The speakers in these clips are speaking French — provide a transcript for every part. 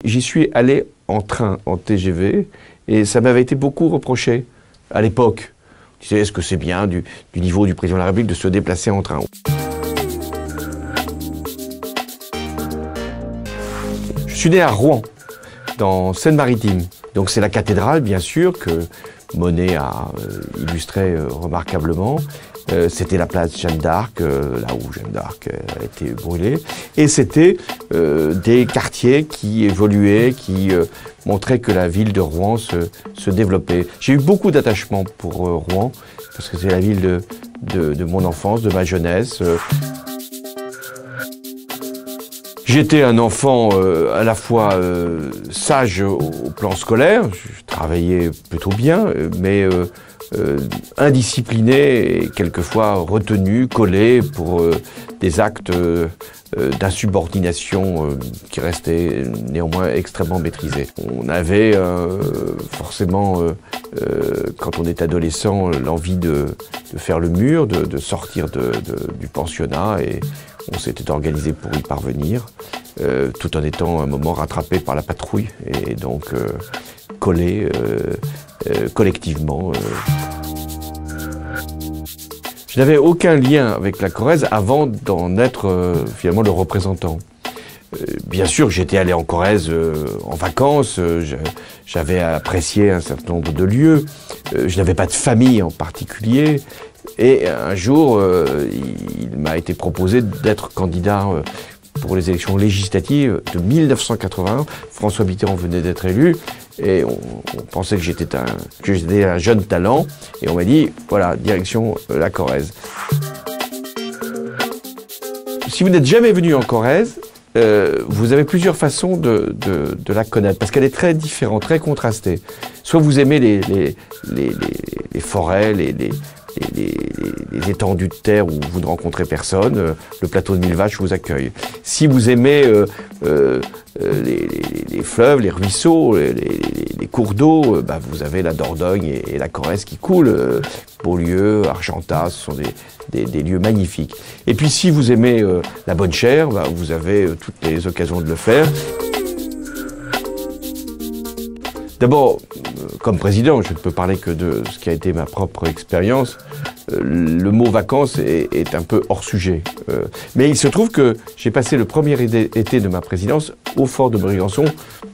J'y suis allé en train, en TGV, et ça m'avait été beaucoup reproché à l'époque. Je disais, est-ce que c'est bien du niveau du président de la République de se déplacer en train? Je suis né à Rouen, dans Seine-Maritime. Donc c'est la cathédrale, bien sûr, que Monet a illustré remarquablement. C'était la place Jeanne d'Arc, là où Jeanne d'Arc a été brûlée. Et c'était des quartiers qui évoluaient, qui montraient que la ville de Rouen se développait. J'ai eu beaucoup d'attachement pour Rouen, parce que c'est la ville de mon enfance, de ma jeunesse. J'étais un enfant à la fois sage au plan scolaire, je travaillais plutôt bien, mais indiscipliné et quelquefois retenu, collé pour des actes d'insubordination qui restaient néanmoins extrêmement maîtrisés. On avait forcément, quand on est adolescent, l'envie de faire le mur, de sortir du pensionnat, et on s'était organisé pour y parvenir, tout en étant à un moment rattrapé par la patrouille et donc collé collectivement. Je n'avais aucun lien avec la Corrèze avant d'en être finalement le représentant. Bien sûr, j'étais allé en Corrèze en vacances, j'avais apprécié un certain nombre de lieux, je n'avais pas de famille en particulier, et un jour, il m'a été proposé d'être candidat pour les élections législatives de 1981. François Mitterrand venait d'être élu, et on pensait que j'étais un jeune talent, et on m'a dit, voilà, direction la Corrèze. Si vous n'êtes jamais venu en Corrèze, vous avez plusieurs façons de la connaître, parce qu'elle est très différente, très contrastée. Soit vous aimez les forêts, les étendues de terre où vous ne rencontrez personne, le plateau de Mille Vaches vous accueille. Si vous aimez les fleuves, les ruisseaux, les cours d'eau, vous avez la Dordogne et la Corrèze qui coulent. Beaulieu, Argentat, ce sont des lieux magnifiques. Et puis si vous aimez la bonne chair, vous avez toutes les occasions de le faire. D'abord, comme président, je ne peux parler que de ce qui a été ma propre expérience. Le mot vacances est un peu hors sujet. Mais il se trouve que j'ai passé le premier été de ma présidence au fort de Brégançon,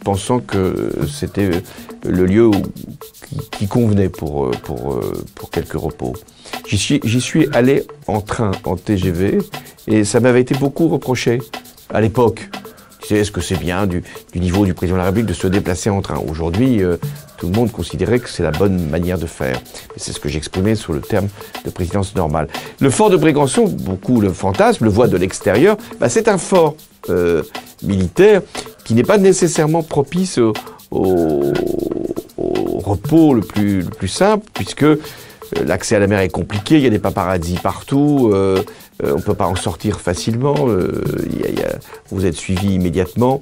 pensant que c'était le lieu qui convenait pour quelques repos. J'y suis allé en train, en TGV, et ça m'avait été beaucoup reproché à l'époque. Est-ce que c'est bien du niveau du président de la République de se déplacer en train? Aujourd'hui, tout le monde considérait que c'est la bonne manière de faire. C'est ce que j'exprimais sur le terme de présidence normale. Le fort de Brégançon, beaucoup le fantasme, le voient de l'extérieur, c'est un fort militaire qui n'est pas nécessairement propice au repos le plus simple, puisque l'accès à la mer est compliqué, il y a des paparazzis partout, on ne peut pas en sortir facilement, vous êtes suivi immédiatement.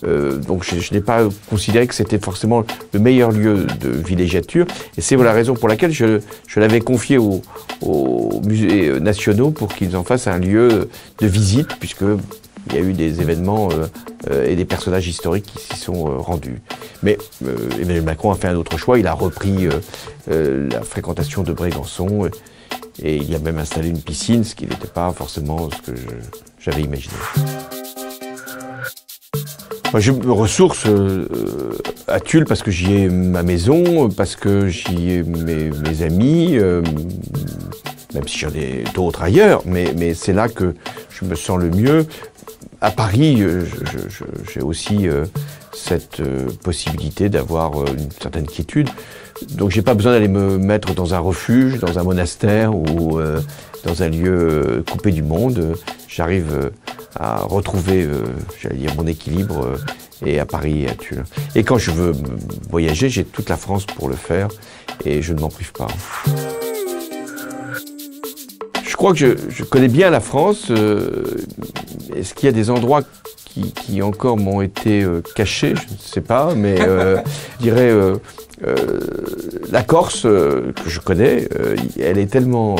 Donc je n'ai pas considéré que c'était forcément le meilleur lieu de villégiature. Et c'est la raison pour laquelle je l'avais confié aux musées nationaux pour qu'ils en fassent un lieu de visite, puisqu'il y a eu des événements et des personnages historiques qui s'y sont rendus. Mais Emmanuel Macron a fait un autre choix, il a repris la fréquentation de Brégançon, et il a même installé une piscine, ce qui n'était pas forcément ce que j'avais imaginé. Moi, je me ressource à Tulle parce que j'y ai ma maison, parce que j'y ai mes amis, même si j'en ai d'autres ailleurs, mais c'est là que je me sens le mieux. À Paris, j'ai aussi cette possibilité d'avoir une certaine quiétude. Donc j'ai pas besoin d'aller me mettre dans un refuge, dans un monastère ou dans un lieu coupé du monde. J'arrive à retrouver, j'allais dire, mon équilibre et à Paris et à Tulle. Et quand je veux voyager, j'ai toute la France pour le faire et je ne m'en prive pas. Je crois que je connais bien la France. Est-ce qu'il y a des endroits qui encore m'ont été cachés? Je ne sais pas, mais je dirais la Corse, que je connais, elle est tellement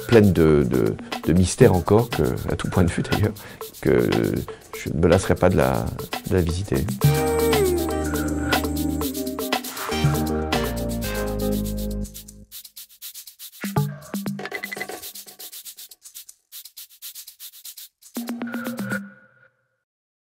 pleine de mystères encore, à tout point de vue d'ailleurs, que je ne me lasserai pas de la visiter.